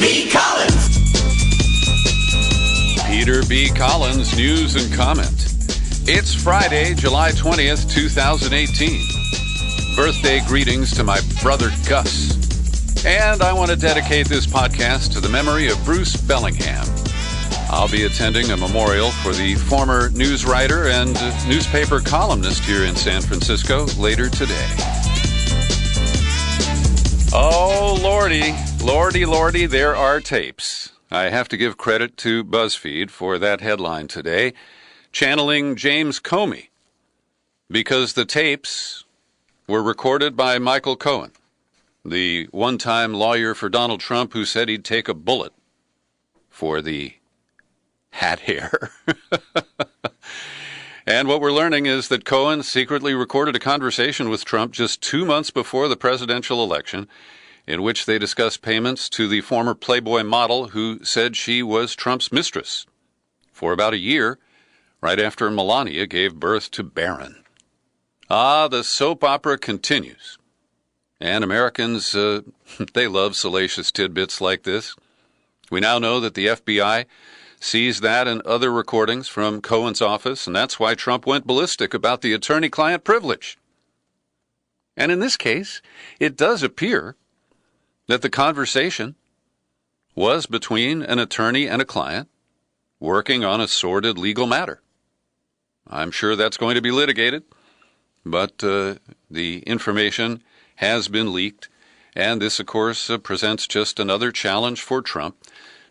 B. Collins. Peter B. Collins, news and comment. It's Friday, July 20th, 2018. Birthday greetings to my brother Gus. And I want to dedicate this podcast to the memory of Bruce Bellingham. I'll be attending a memorial for the former news writer and newspaper columnist here in San Francisco later today. Oh, Lordy, Lordy, Lordy, there are tapes. I have to give credit to BuzzFeed for that headline today, channeling James Comey, because the tapes were recorded by Michael Cohen, the one-time lawyer for Donald Trump who said he'd take a bullet for the hat hair. And what we're learning is that Cohen secretly recorded a conversation with Trump just 2 months before the presidential election in which they discussed payments to the former Playboy model who said she was Trump's mistress for about a year, right after Melania gave birth to Barron. The soap opera continues. And Americans, they love salacious tidbits like this. We now know that the FBI sees that and other recordings from Cohen's office, and that's why Trump went ballistic about the attorney-client privilege. And in this case, it does appear that the conversation was between an attorney and a client working on a sordid legal matter. I'm sure that's going to be litigated, but the information has been leaked, and this, of course, presents just another challenge for Trump,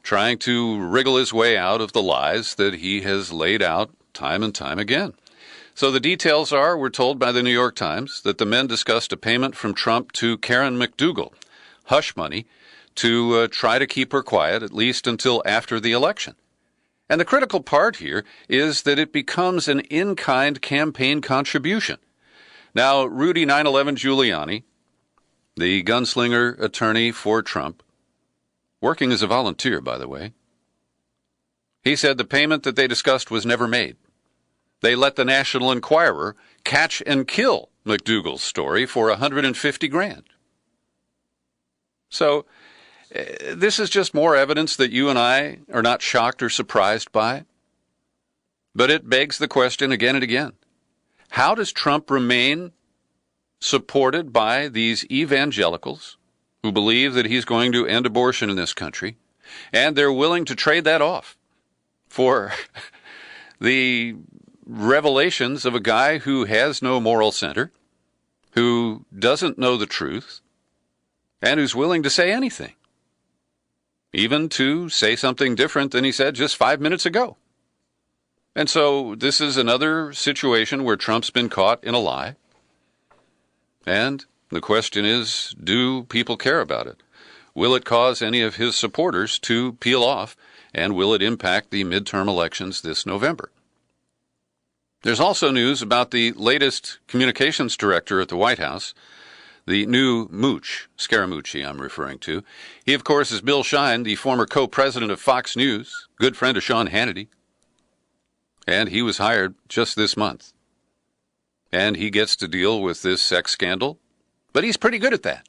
trying to wriggle his way out of the lies that he has laid out time and time again. So the details are, we're told by the New York Times, that the men discussed a payment from Trump to Karen McDougal, hush money, to try to keep her quiet, at least until after the election. And the critical part here is that it becomes an in-kind campaign contribution. Now, Rudy 9/11 Giuliani, the gunslinger attorney for Trump, working as a volunteer, by the way, he said the payment that they discussed was never made. They let the National Enquirer catch and kill McDougal's story for $150,000. So this is just more evidence that you and I are not shocked or surprised by. But it begs the question again and again. How does Trump remain supported by these evangelicals who believe that he's going to end abortion in this country, and they're willing to trade that off for the revelations of a guy who has no moral center, who doesn't know the truth, and who's willing to say anything, even to say something different than he said just 5 minutes ago? And so this is another situation where Trump's been caught in a lie. And the question is, do people care about it? Will it cause any of his supporters to peel off, and will it impact the midterm elections this November? There's also news about the latest communications director at the White House, the new Mooch, Scaramucci I'm referring to. He, of course, is Bill Shine, the former co-president of Fox News, good friend of Sean Hannity. And he was hired just this month. And he gets to deal with this sex scandal, but he's pretty good at that.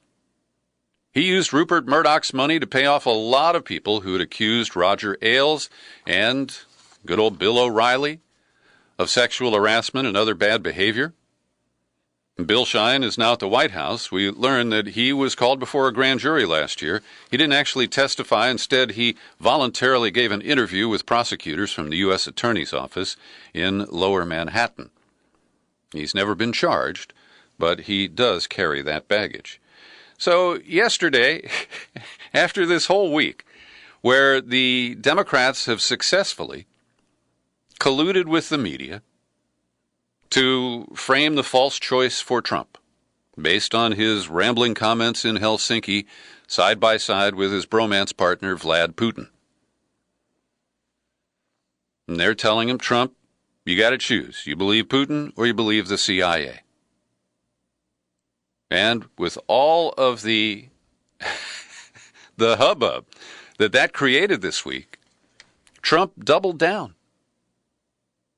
He used Rupert Murdoch's money to pay off a lot of people who had accused Roger Ailes and good old Bill O'Reilly of sexual harassment and other bad behavior. Bill Shine is now at the White House. We learned that he was called before a grand jury last year. He didn't actually testify. Instead, he voluntarily gave an interview with prosecutors from the U.S. Attorney's Office in Lower Manhattan. He's never been charged, but he does carry that baggage. So yesterday, after this whole week, where the Democrats have successfully colluded with the media to frame the false choice for Trump, based on his rambling comments in Helsinki, side by side with his bromance partner, Vlad Putin. And they're telling him, Trump, you got to choose. You believe Putin or you believe the CIA. And with all of the hubbub that created this week, Trump doubled down.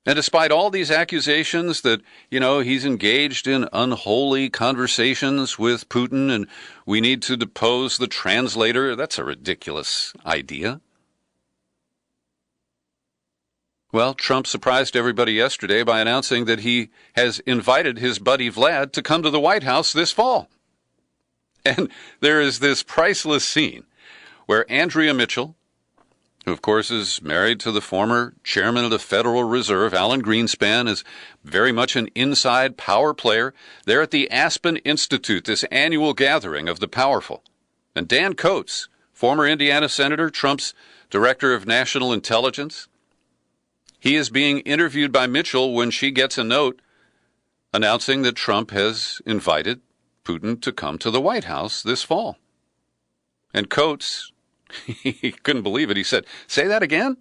And despite all these accusations that, he's engaged in unholy conversations with Putin and we need to depose the translator, that's a ridiculous idea. Well, Trump surprised everybody yesterday by announcing that he has invited his buddy Vlad to come to the White House this fall. And there is this priceless scene where Andrea Mitchell, who of course is married to the former chairman of the Federal Reserve, Alan Greenspan, is very much an inside power player. They're at the Aspen Institute, this annual gathering of the powerful. And Dan Coates, former Indiana senator, Trump's director of national intelligence, he is being interviewed by Mitchell when she gets a note announcing that Trump has invited Putin to come to the White House this fall. And Coates, he couldn't believe it. He said, "Say that again?"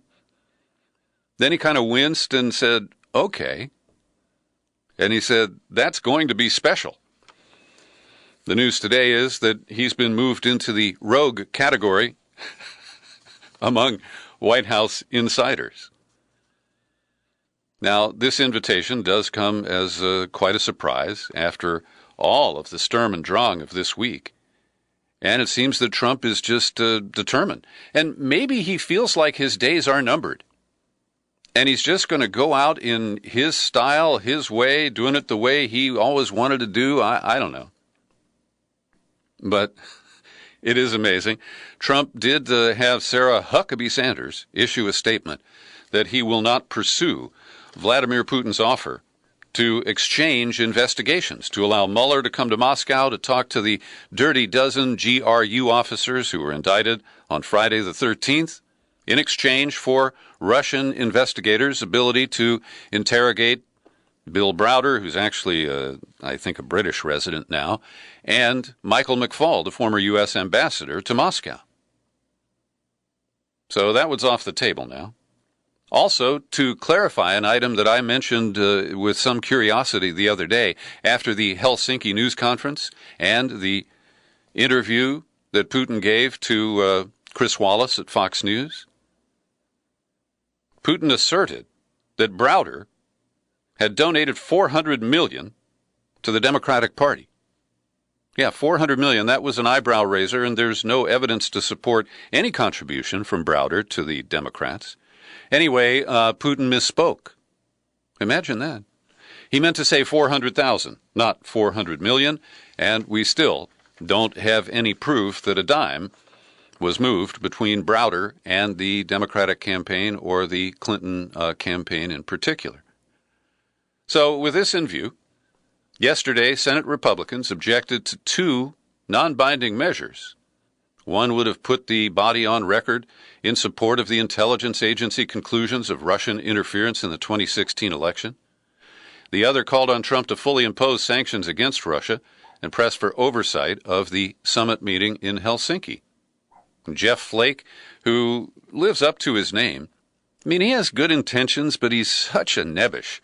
Then he kind of winced and said, "Okay." And he said, "That's going to be special." The news today is that he's been moved into the rogue category among White House insiders. Now, this invitation does come as quite a surprise after all of the Sturm und Drang of this week. And it seems that Trump is just determined. And maybe he feels like his days are numbered. And he's just going to go out in his style, his way, doing it the way he always wanted to do. I don't know. But it is amazing. Trump did have Sarah Huckabee Sanders issue a statement that he will not pursue Vladimir Putin's offer to exchange investigations, to allow Mueller to come to Moscow to talk to the dirty dozen GRU officers who were indicted on Friday the 13th, in exchange for Russian investigators' ability to interrogate Bill Browder, who's actually, I think, a British resident now, and Michael McFaul, the former U.S. ambassador to Moscow. So that was off the table now. Also, to clarify an item that I mentioned with some curiosity the other day after the Helsinki news conference and the interview that Putin gave to Chris Wallace at Fox News, Putin asserted that Browder had donated $400 million to the Democratic Party. Yeah, $400 million. That was an eyebrow raiser, and there's no evidence to support any contribution from Browder to the Democrats. Anyway, Putin misspoke. Imagine that. He meant to say 400,000, not 400 million, and we still don't have any proof that a dime was moved between Browder and the Democratic campaign or the Clinton campaign in particular. So with this in view, yesterday Senate Republicans objected to two non-binding measures. One would have put the body on record in support of the intelligence agency conclusions of Russian interference in the 2016 election. The other called on Trump to fully impose sanctions against Russia and press for oversight of the summit meeting in Helsinki. Jeff Flake, who lives up to his name, he has good intentions, but he's such a nebbish.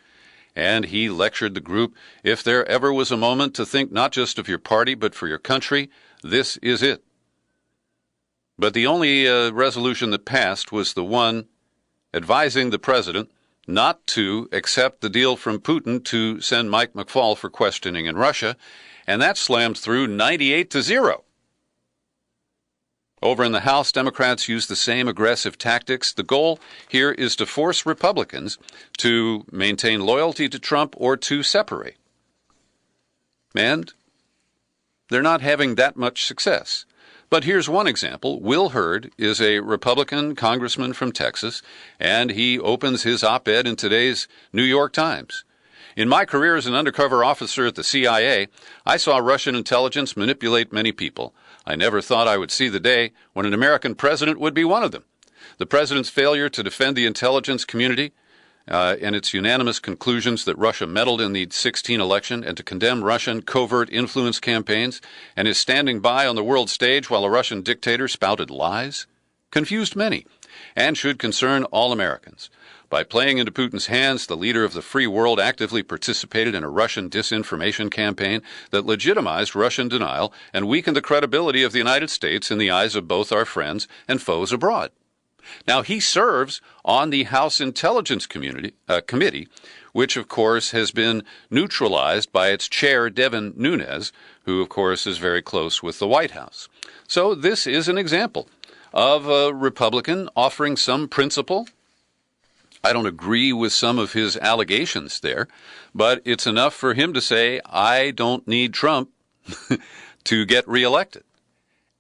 And he lectured the group, if there ever was a moment to think not just of your party, but for your country, this is it. But the only resolution that passed was the one advising the president not to accept the deal from Putin to send Mike McFaul for questioning in Russia, and that slammed through 98-0. Over in the House, Democrats used the same aggressive tactics. The goal here is to force Republicans to maintain loyalty to Trump or to separate. And they're not having that much success. But here's one example. Will Hurd is a Republican congressman from Texas, and he opens his op-ed in today's New York Times. In my career as an undercover officer at the CIA, I saw Russian intelligence manipulate many people. I never thought I would see the day when an American president would be one of them. The president's failure to defend the intelligence community and its unanimous conclusions that Russia meddled in the 2016 election and to condemn Russian covert influence campaigns and his standing by on the world stage while a Russian dictator spouted lies confused many and should concern all Americans. By playing into Putin's hands, the leader of the free world actively participated in a Russian disinformation campaign that legitimized Russian denial and weakened the credibility of the United States in the eyes of both our friends and foes abroad. Now, he serves on the House Intelligence Committee, which, of course, has been neutralized by its chair, Devin Nunes, who, of course, is very close with the White House. So this is an example of a Republican offering some principle. I don't agree with some of his allegations there, but it's enough for him to say, I don't need Trump to get reelected.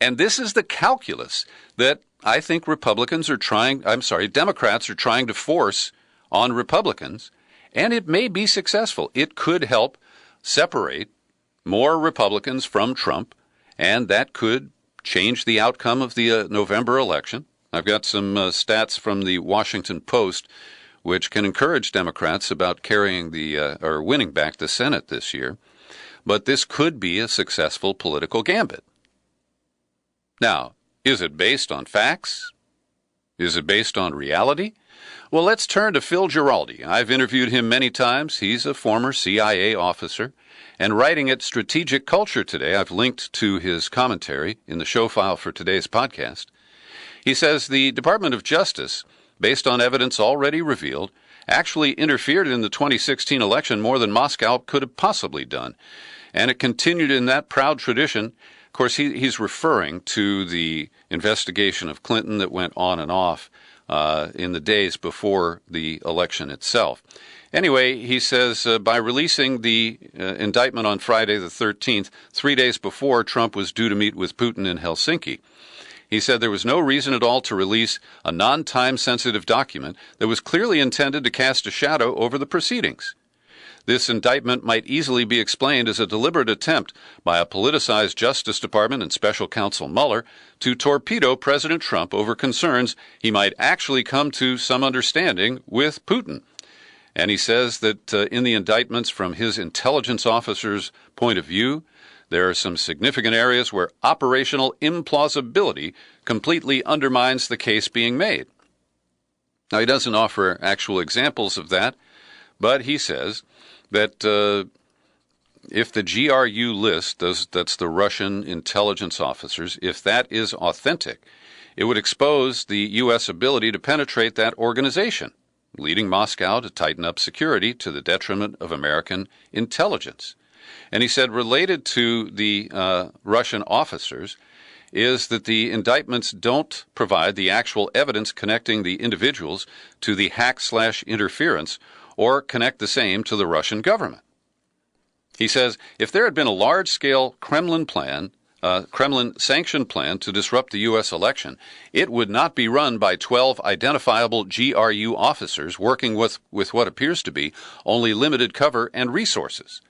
And this is the calculus that I think Democrats are trying to force on Republicans, and it may be successful. It could help separate more Republicans from Trump, and that could change the outcome of the November election. I've got some stats from the Washington Post, which can encourage Democrats about carrying or winning back the Senate this year. But this could be a successful political gambit. Now, is it based on facts? Is it based on reality? Well, let's turn to Phil Giraldi. I've interviewed him many times. He's a former CIA officer. And writing at Strategic Culture today, I've linked to his commentary in the show file for today's podcast. He says the Department of Justice, based on evidence already revealed, actually interfered in the 2016 election more than Moscow could have possibly done. And it continued in that proud tradition. Of course, he's referring to the investigation of Clinton that went on and off in the days before the election itself. Anyway, he says by releasing the indictment on Friday the 13th, 3 days before Trump was due to meet with Putin in Helsinki, he said there was no reason at all to release a non-time-sensitive document that was clearly intended to cast a shadow over the proceedings. This indictment might easily be explained as a deliberate attempt by a politicized Justice Department and Special Counsel Mueller to torpedo President Trump over concerns he might actually come to some understanding with Putin. And he says that in the indictments, from his intelligence officer's point of view, there are some significant areas where operational implausibility completely undermines the case being made. Now, he doesn't offer actual examples of that, but he says that if the GRU list, that's the Russian intelligence officers, if that is authentic, it would expose the U.S. ability to penetrate that organization, leading Moscow to tighten up security to the detriment of American intelligence. And he said related to the Russian officers is that the indictments don't provide the actual evidence connecting the individuals to the hack/interference or connect the same to the Russian government. He says if there had been a large-scale Kremlin-sanctioned plan to disrupt the U.S. election, it would not be run by 12 identifiable GRU officers working with what appears to be only limited cover and resources.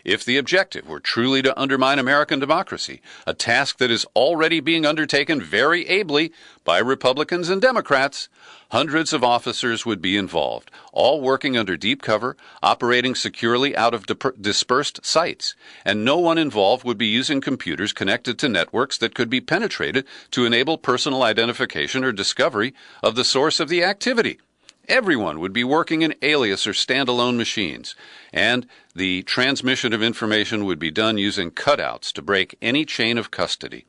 If the objective were truly to undermine American democracy, a task that is already being undertaken very ably by Republicans and Democrats, hundreds of officers would be involved, all working under deep cover, operating securely out of dispersed sites, and no one involved would be using computers connected to networks that could be penetrated to enable personal identification or discovery of the source of the activity. Everyone would be working in alias or standalone machines, and the transmission of information would be done using cutouts to break any chain of custody.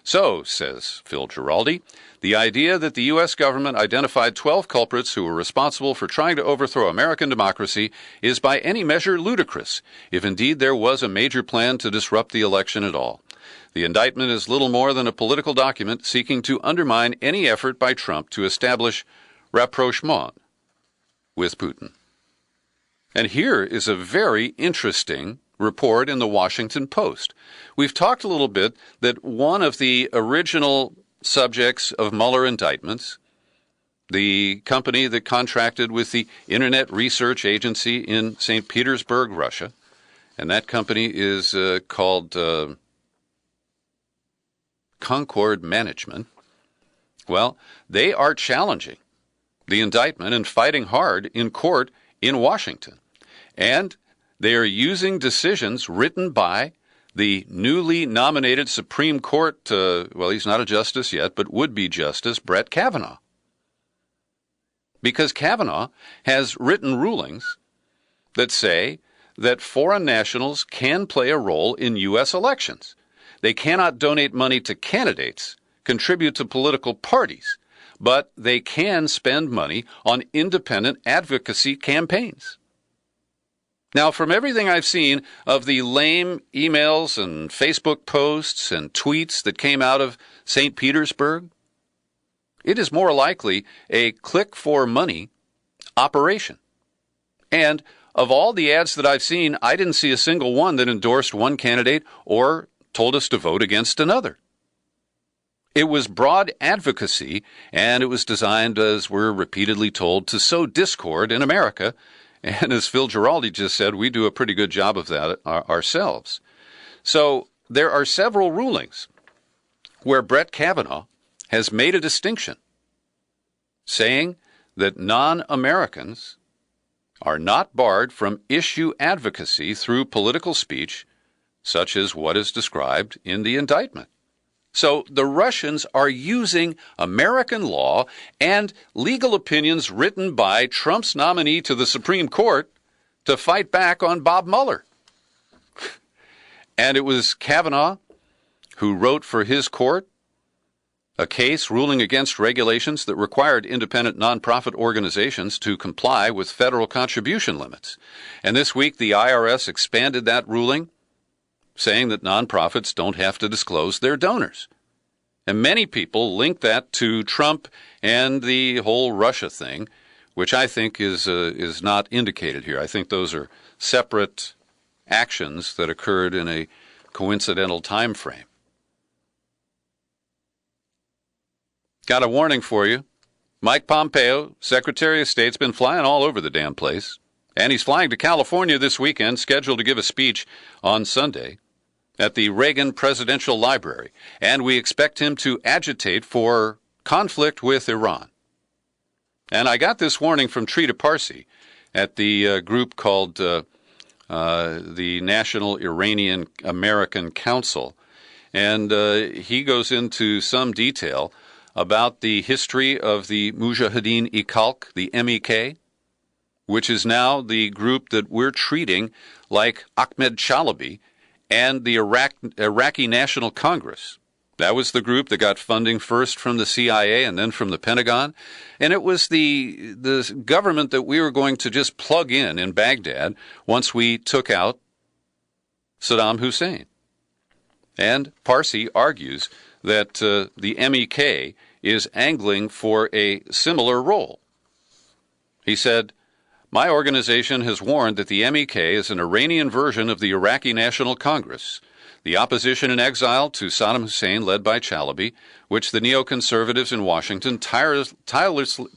So, says Phil Giraldi, the idea that the U.S. government identified 12 culprits who were responsible for trying to overthrow American democracy is by any measure ludicrous, if indeed there was a major plan to disrupt the election at all. The indictment is little more than a political document seeking to undermine any effort by Trump to establish rapprochement with Putin. And here is a very interesting report in the Washington Post. We've talked a little bit that one of the original subjects of Mueller indictments, the company that contracted with the Internet Research Agency in St. Petersburg, Russia, and that company is called Concord Management. Well, they are challenging the indictment and fighting hard in court in Washington. And they are using decisions written by the newly nominated Supreme Court, he's not a justice yet, but would-be Justice Brett Kavanaugh. Because Kavanaugh has written rulings that say that foreign nationals can play a role in U.S. elections. They cannot donate money to candidates, contribute to political parties, but they can spend money on independent advocacy campaigns. Now, from everything I've seen of the lame emails and Facebook posts and tweets that came out of St. Petersburg, it is more likely a click-for-money operation. And of all the ads that I've seen, I didn't see a single one that endorsed one candidate or told us to vote against another. It was broad advocacy, and it was designed, as we're repeatedly told, to sow discord in America. And as Phil Giraldi just said, we do a pretty good job of that ourselves. So there are several rulings where Brett Kavanaugh has made a distinction, saying that non-Americans are not barred from issue advocacy through political speech, such as what is described in the indictment. So the Russians are using American law and legal opinions written by Trump's nominee to the Supreme Court to fight back on Bob Mueller. And it was Kavanaugh who wrote for his court a case ruling against regulations that required independent nonprofit organizations to comply with federal contribution limits. And this week, the IRS expanded that ruling, saying that nonprofits don't have to disclose their donors. And many people link that to Trump and the whole Russia thing, which I think is not indicated here. I think those are separate actions that occurred in a coincidental time frame. Got a warning for you. Mike Pompeo, Secretary of State's been flying all over the damn place. And he's flying to California this weekend, scheduled to give a speech on Sunday at the Reagan Presidential Library. And we expect him to agitate for conflict with Iran. And I got this warning from Trita Parsi at the group called the National Iranian American Council. And he goes into some detail about the history of the Mujahideen-e-Khalq, the MEK, which is now the group that we're treating like Ahmed Chalabi and the Iraqi National Congress. That was the group that got funding first from the CIA and then from the Pentagon. And it was the government that we were going to just plug in Baghdad once we took out Saddam Hussein. And Parsi argues that the MEK is angling for a similar role. He said, "My organization has warned that the MEK is an Iranian version of the Iraqi National Congress, the opposition in exile to Saddam Hussein led by Chalabi, which the neoconservatives in Washington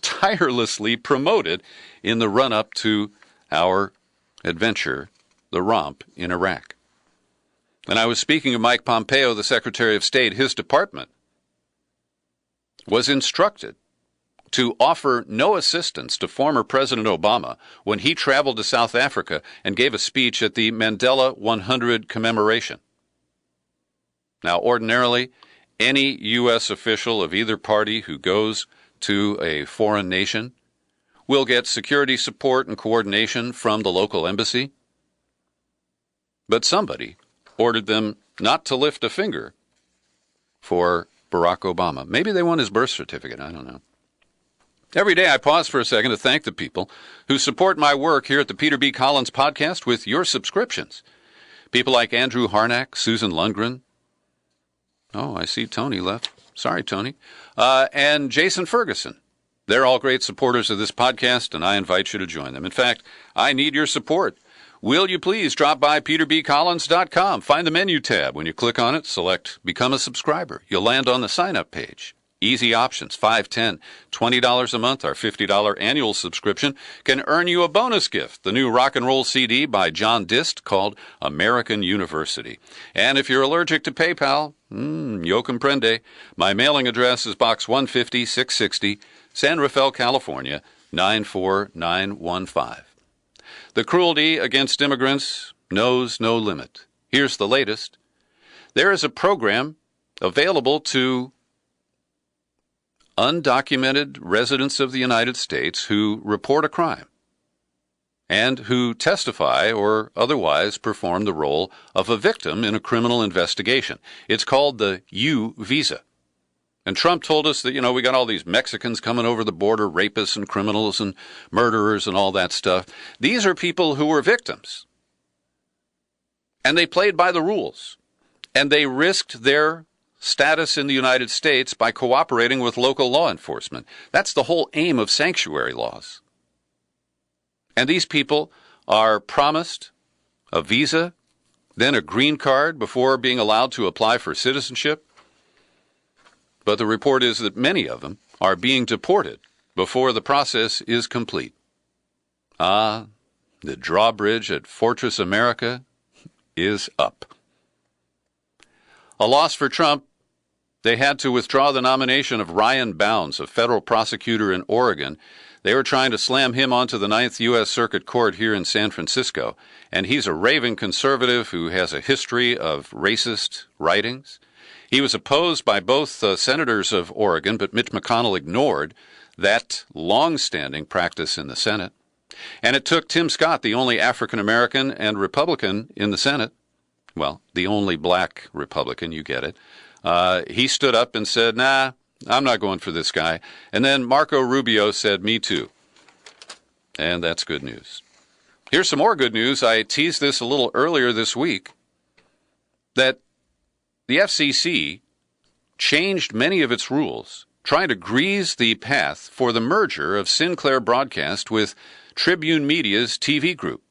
tirelessly promoted in the run-up to our adventure, the romp in Iraq." And I was speaking of Mike Pompeo, the Secretary of State. His department was instructed to offer no assistance to former President Obama when he traveled to South Africa and gave a speech at the Mandela 100 commemoration. Now, ordinarily, any U.S. official of either party who goes to a foreign nation will get security support and coordination from the local embassy. But somebody ordered them not to lift a finger for Barack Obama. Maybe they want his birth certificate. I don't know. Every day I pause for a second to thank the people who support my work here at the Peter B. Collins Podcast with your subscriptions. People like Andrew Harnack, Susan Lundgren. Oh, I see Tony left. Sorry, Tony. And Jason Ferguson. They're all great supporters of this podcast, and I invite you to join them. In fact, I need your support. Will you please drop by peterbcollins.com, find the menu tab. When you click on it, select Become a Subscriber. You'll land on the sign-up page. Easy options, $5, $10, $20 a month. Our $50 annual subscription can earn you a bonus gift, the new rock and roll CD by John Dist called American University. And if you're allergic to PayPal, yo comprende. My mailing address is Box 150, 660, San Rafael, California, 94915. The cruelty against immigrants knows no limit. Here's the latest. There is a program available to undocumented residents of the United States who report a crime and who testify or otherwise perform the role of a victim in a criminal investigation. It's called the U visa. And Trump told us that, we got all these Mexicans coming over the border, rapists and criminals and murderers and all that stuff. These are people who were victims. And they played by the rules. And they risked their status in the United States by cooperating with local law enforcement. That's the whole aim of sanctuary laws. And these people are promised a visa, then a green card before being allowed to apply for citizenship. But the report is that many of them are being deported before the process is complete. The drawbridge at Fortress America is up. A loss for Trump. They had to withdraw the nomination of Ryan Bounds, a federal prosecutor in Oregon. They were trying to slam him onto the 9th U.S. Circuit Court here in San Francisco. And he's a raving conservative who has a history of racist writings. He was opposed by both senators of Oregon, but Mitch McConnell ignored that long-standing practice in the Senate. And it took Tim Scott, the only African-American and Republican in the Senate, well, the only black Republican, you get it, he stood up and said, nah, I'm not going for this guy. And then Marco Rubio said, me too. And that's good news. Here's some more good news. I teased this a little earlier this week, that the FCC changed many of its rules, trying to grease the path for the merger of Sinclair Broadcast with Tribune Media's TV group,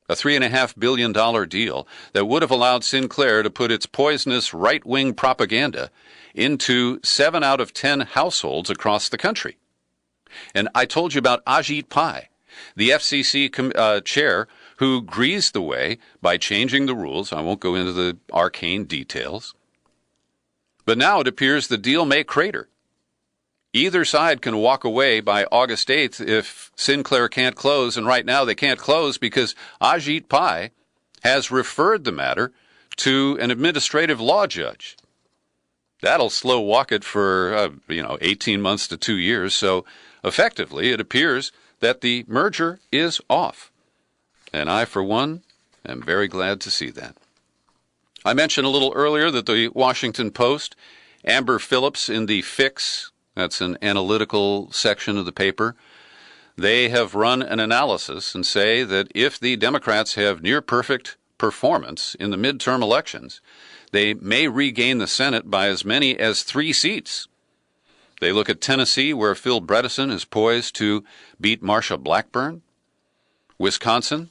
a $3.5 billion deal that would have allowed Sinclair to put its poisonous right-wing propaganda into 7 out of 10 households across the country. And I told you about Ajit Pai, the FCC chair who greased the way by changing the rules. I won't go into the arcane details. But now it appears the deal may crater. Either side can walk away by August 8th if Sinclair can't close, and right now they can't close because Ajit Pai has referred the matter to an administrative law judge. That'll slow walk it for, 18 months to 2 years, so effectively it appears that the merger is off. And I, for one, am very glad to see that. I mentioned a little earlier that the Washington Post, Amber Phillips in the Fix, that's an analytical section of the paper, they have run an analysis and say that if the Democrats have near-perfect performance in the midterm elections, they may regain the Senate by as many as 3 seats. They look at Tennessee, where Phil Bredesen is poised to beat Marsha Blackburn, Wisconsin,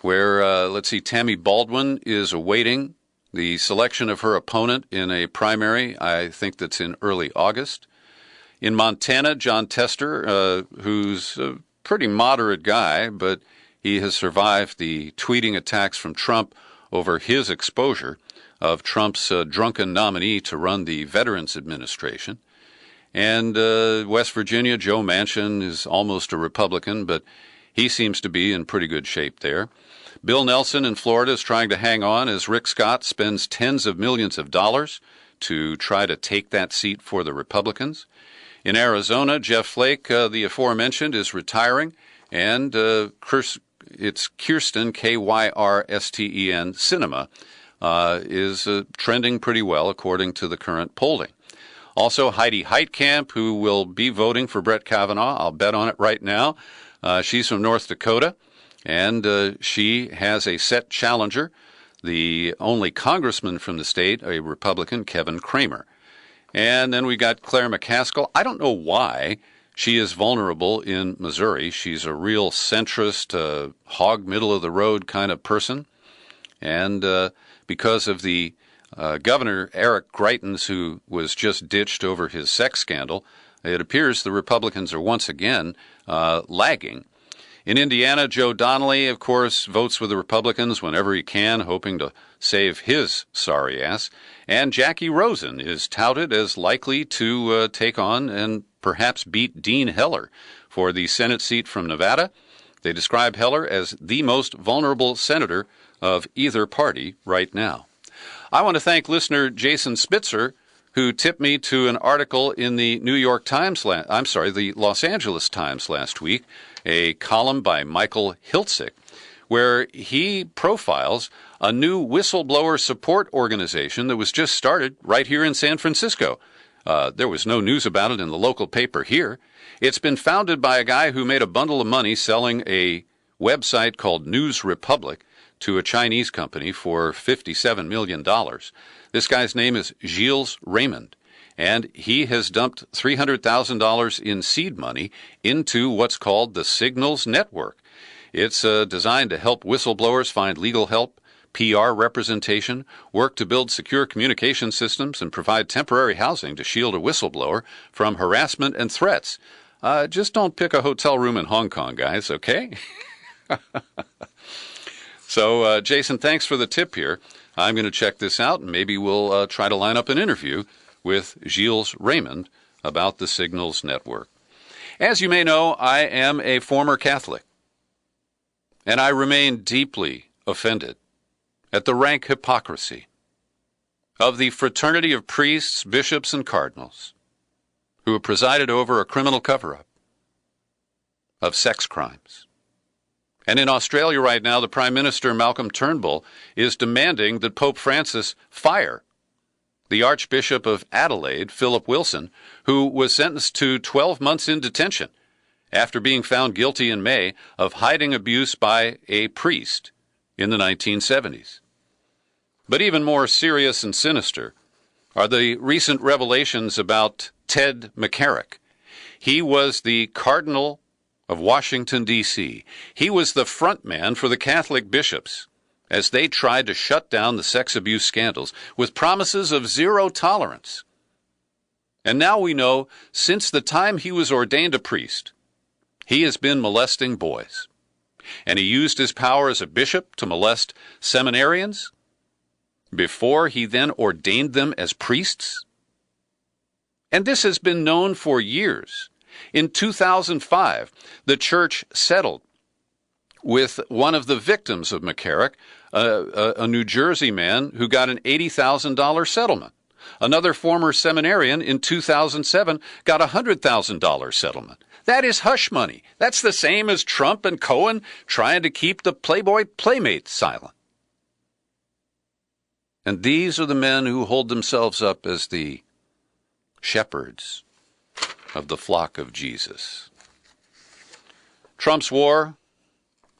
where, Tammy Baldwin is awaiting the selection of her opponent in a primary, I think that's in early August. In Montana, John Tester, who's a pretty moderate guy, but he has survived the tweeting attacks from Trump over his exposure of Trump's drunken nominee to run the Veterans Administration. And West Virginia, Joe Manchin is almost a Republican, but he seems to be in pretty good shape there. Bill Nelson in Florida is trying to hang on as Rick Scott spends tens of millions of dollars to try to take that seat for the Republicans. In Arizona, Jeff Flake, the aforementioned, is retiring, and it's Kirsten, K-Y-R-S-T-E-N, Sinema, is trending pretty well according to the current polling. Also, Heidi Heitkamp, who will be voting for Brett Kavanaugh, I'll bet on it right now. She's from North Dakota, and she has a set challenger, the only congressman from the state, a Republican, Kevin Cramer. And then we got Claire McCaskill. I don't know why she is vulnerable in Missouri. She's a real centrist, hog middle-of-the-road kind of person. And because of the Governor Eric Greitens, who was just ditched over his sex scandal, it appears the Republicans are once again lagging. In Indiana, Joe Donnelly, of course, votes with the Republicans whenever he can, hoping to save his sorry ass. And Jackie Rosen is touted as likely to take on and perhaps beat Dean Heller for the Senate seat from Nevada. They describe Heller as the most vulnerable senator of either party right now. I want to thank listener Jason Spitzer, who tipped me to an article in the the Los Angeles Times last week, a column by Michael Hiltzik, where he profiles a new whistleblower support organization that was just started right here in San Francisco. There was no news about it in the local paper here. It's been founded by a guy who made a bundle of money selling a website called News Republic to a Chinese company for $57 million. This guy's name is Gilles Raymond, and he has dumped $300,000 in seed money into what's called the Signals Network. It's designed to help whistleblowers find legal help, PR representation, work to build secure communication systems, and provide temporary housing to shield a whistleblower from harassment and threats. Just don't pick a hotel room in Hong Kong, guys, okay? So, Jason, thanks for the tip here. I'm going to check this out, and maybe we'll try to line up an interview with Gilles Raymond about the Signals Network. As you may know, I am a former Catholic, and I remain deeply offended at the rank hypocrisy of the fraternity of priests, bishops, and cardinals who have presided over a criminal cover-up of sex crimes. And in Australia right now, the Prime Minister, Malcolm Turnbull, is demanding that Pope Francis fire the Archbishop of Adelaide, Philip Wilson, who was sentenced to 12 months in detention after being found guilty in May of hiding abuse by a priest in the 1970s. But even more serious and sinister are the recent revelations about Ted McCarrick. He was the Cardinal of Washington, D.C. He was the front man for the Catholic bishops as they tried to shut down the sex abuse scandals with promises of zero tolerance. And now we know, since the time he was ordained a priest, he has been molesting boys. And he used his power as a bishop to molest seminarians before he then ordained them as priests. And this has been known for years. In 2005, the church settled with one of the victims of McCarrick, a New Jersey man who got an $80,000 settlement. Another former seminarian in 2007 got a $100,000 settlement. That is hush money. That's the same as Trump and Cohen trying to keep the Playboy Playmate silent. And these are the men who hold themselves up as the shepherds of the flock of Jesus. Trump's war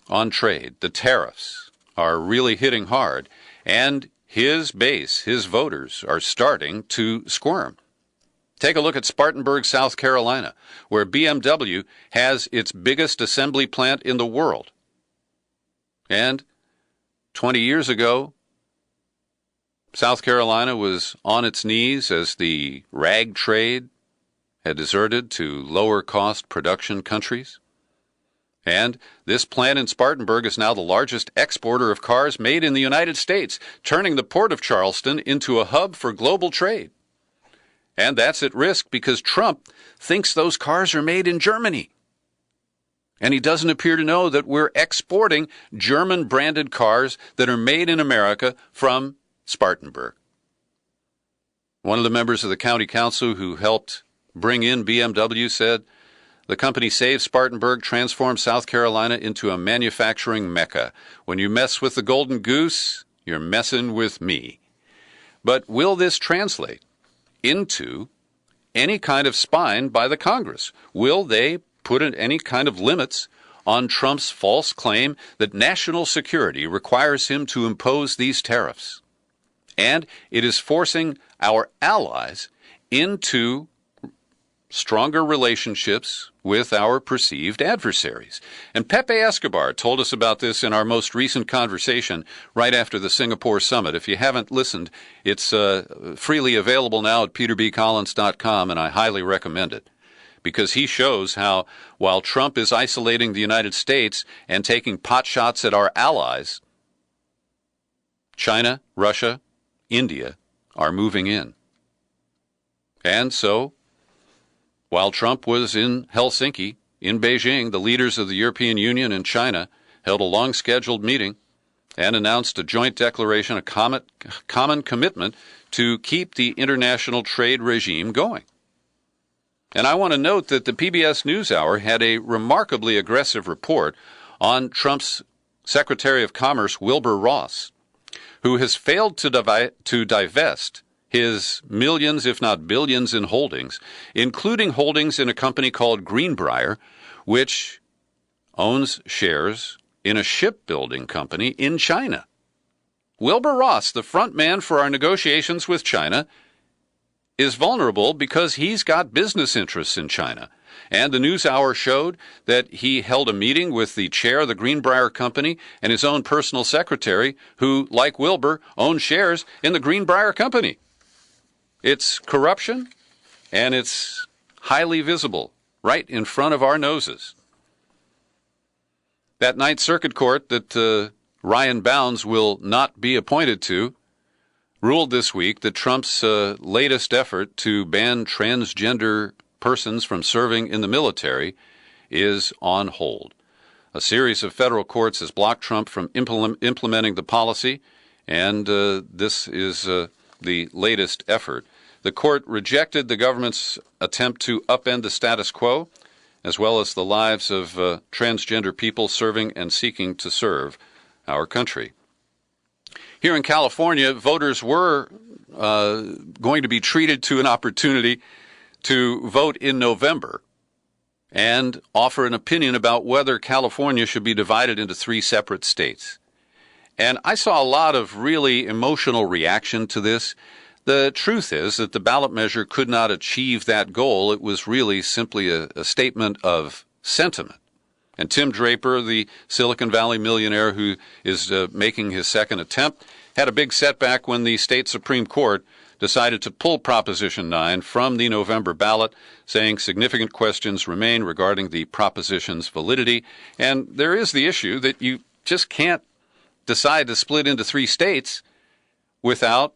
on trade, the tariffs, are really hitting hard, and his base, his voters, are starting to squirm. Take a look at Spartanburg, South Carolina, where BMW has its biggest assembly plant in the world. And 20 years ago, South Carolina was on its knees as the rag trade had deserted to lower-cost production countries. And this plant in Spartanburg is now the largest exporter of cars made in the United States, turning the port of Charleston into a hub for global trade. And that's at risk because Trump thinks those cars are made in Germany. And he doesn't appear to know that we're exporting German-branded cars that are made in America from Spartanburg. One of the members of the county council who helped bring in BMW said, "The company Save Spartanburg transformed South Carolina into a manufacturing mecca. When you mess with the golden goose, you're messing with me." But will this translate into any kind of spine by the Congress? Will they put in any kind of limits on Trump's false claim that national security requires him to impose these tariffs? And it is forcing our allies into stronger relationships with our perceived adversaries. And Pepe Escobar told us about this in our most recent conversation right after the Singapore summit. If you haven't listened, it's freely available now at peterbcollins.com, and I highly recommend it, because he shows how, while Trump is isolating the United States and taking potshots at our allies, China, Russia, India are moving in. And so, while Trump was in Helsinki, in Beijing, the leaders of the European Union and China held a long-scheduled meeting and announced a joint declaration, a common commitment to keep the international trade regime going. And I want to note that the PBS NewsHour had a remarkably aggressive report on Trump's Secretary of Commerce, Wilbur Ross, who has failed to divest his millions, if not billions, in holdings, including holdings in a company called Greenbrier, which owns shares in a shipbuilding company in China. Wilbur Ross, the front man for our negotiations with China, is vulnerable because he's got business interests in China. And the NewsHour showed that he held a meeting with the chair of the Greenbrier Company and his own personal secretary, who, like Wilbur, owns shares in the Greenbrier Company. It's corruption, and it's highly visible, right in front of our noses. That Ninth Circuit Court that Ryan Bounds will not be appointed to ruled this week that Trump's latest effort to ban transgender persons from serving in the military is on hold. A series of federal courts has blocked Trump from implementing the policy, and this is the latest effort. The court rejected the government's attempt to upend the status quo, as well as the lives of transgender people serving and seeking to serve our country. Here in California, voters were going to be treated to an opportunity to vote in November and offer an opinion about whether California should be divided into 3 separate states. And I saw a lot of really emotional reaction to this. The truth is that the ballot measure could not achieve that goal. It was really simply a statement of sentiment. And Tim Draper, the Silicon Valley millionaire who is making his second attempt, had a big setback when the state Supreme Court decided to pull Proposition 9 from the November ballot, saying significant questions remain regarding the proposition's validity. And there is the issue that you just can't decide to split into 3 states without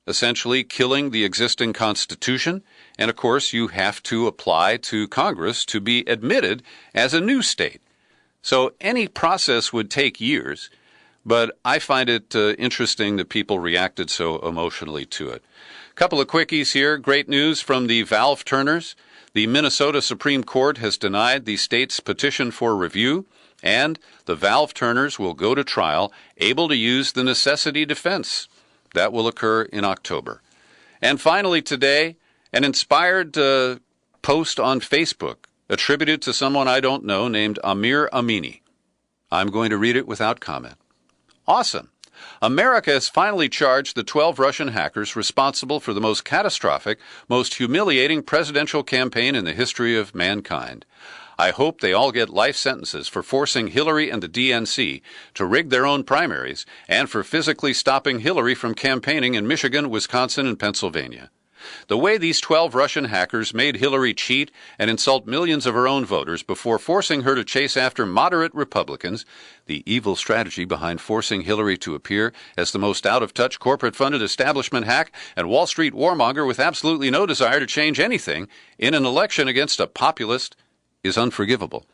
essentially killing the existing Constitution. And, of course, you have to apply to Congress to be admitted as a new state. So any process would take years, but I find it interesting that people reacted so emotionally to it. A couple of quickies here. Great news from the valve turners. The Minnesota Supreme Court has denied the state's petition for review, and the valve turners will go to trial able to use the necessity defense. That will occur in October. And finally today, an inspired post on Facebook attributed to someone I don't know named Amir Amini. I'm going to read it without comment. Awesome. America has finally charged the 12 Russian hackers responsible for the most catastrophic, most humiliating presidential campaign in the history of mankind. I hope they all get life sentences for forcing Hillary and the DNC to rig their own primaries and for physically stopping Hillary from campaigning in Michigan, Wisconsin, and Pennsylvania. The way these 12 Russian hackers made Hillary cheat and insult millions of her own voters before forcing her to chase after moderate Republicans, the evil strategy behind forcing Hillary to appear as the most out-of-touch corporate-funded establishment hack and Wall Street warmonger with absolutely no desire to change anything in an election against a populist is unforgivable.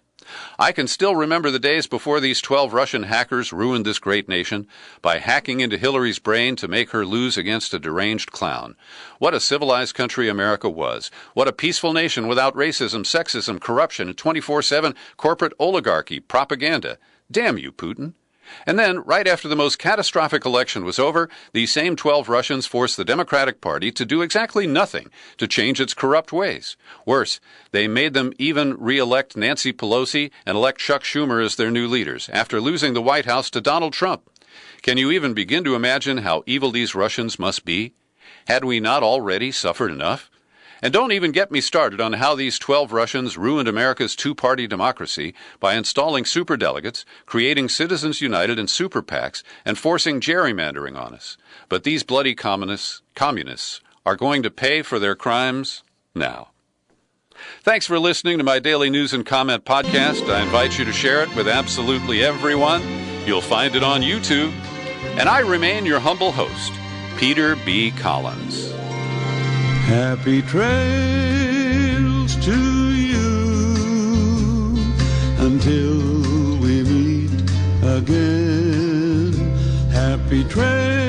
I can still remember the days before these 12 Russian hackers ruined this great nation by hacking into Hillary's brain to make her lose against a deranged clown. What a civilized country America was. What a peaceful nation without racism, sexism, corruption, and 24/7 corporate oligarchy propaganda. Damn you, Putin. And then, right after the most catastrophic election was over, these same 12 Russians forced the Democratic Party to do exactly nothing to change its corrupt ways. Worse, they made them even re-elect Nancy Pelosi and elect Chuck Schumer as their new leaders, after losing the White House to Donald Trump. Can you even begin to imagine how evil these Russians must be? Had we not already suffered enough? And don't even get me started on how these 12 Russians ruined America's two-party democracy by installing superdelegates, creating Citizens United and super PACs, and forcing gerrymandering on us. But these bloody communists are going to pay for their crimes now. Thanks for listening to my daily news and comment podcast. I invite you to share it with absolutely everyone. You'll find it on YouTube. And I remain your humble host, Peter B. Collins. Happy trails to you until we meet again. Happy trails.